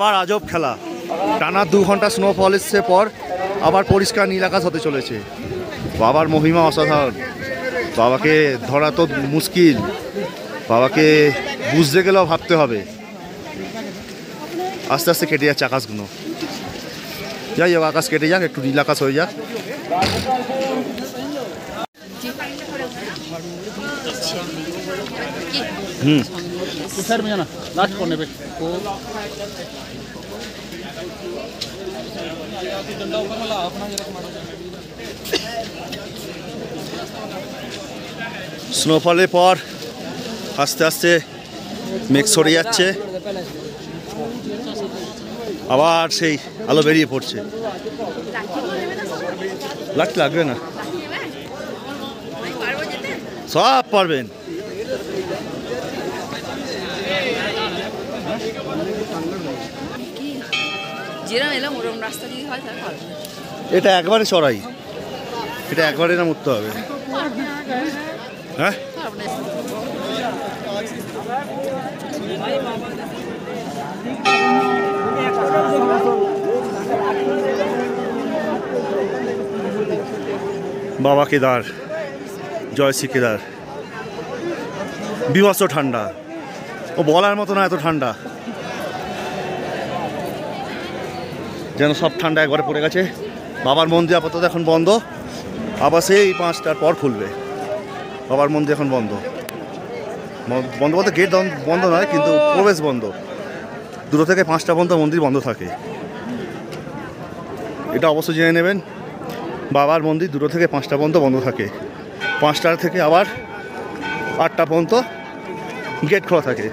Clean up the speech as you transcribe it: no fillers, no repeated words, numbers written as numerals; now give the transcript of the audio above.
আবার আজব খেলা, টানা 2 ঘন্টা স্নোফল এসছে পর আবার পরিষ্কার নীল আকাশ হতে চলেছে। বাবার মহিমা অসাধারণ, বাবাকে ধরা তো মুশকিল, বাবাকে বুঝতে গেলেও ভাবতে হবে। আস্তে আস্তে কেটে যাচ্ছে আকাশগুলো, যাই হোক আকাশ কেটে যাক, একটু নীল আকাশ হয়ে যাক। স্নোফলের পর আস্তে আস্তে মেঘ সরে যাচ্ছে, আবার সেই আলো বেরিয়ে পড়ছে। লাগবে না, সব পারবেন। এটা একবারে চড়াই, এটা একবারে না উঠতে হবে। হ্যাঁ বাবা কেদার, জয় শ্রী কেদার। বিভৎস ঠান্ডা, ও বলার মতো না, এত ঠান্ডা, যেন সব ঠান্ডা একবারে পড়ে গেছে। বাবার মন্দির আপাতত এখন বন্ধ, আবার সেই 5টার পর খুলবে। বাবার মন্দির এখন বন্ধ, বন্ধ বলতে গেট বন্ধ নয়, কিন্তু প্রবেশ বন্ধ। 2 থেকে 5টা পর্যন্ত মন্দির বন্ধ থাকে, এটা অবশ্যই জেনে নেবেন। বাবার মন্দির 2 থেকে 5টা পর্যন্ত বন্ধ থাকে, 5টা থেকে আবার 8টা পর্যন্ত গেট খোলা থাকে।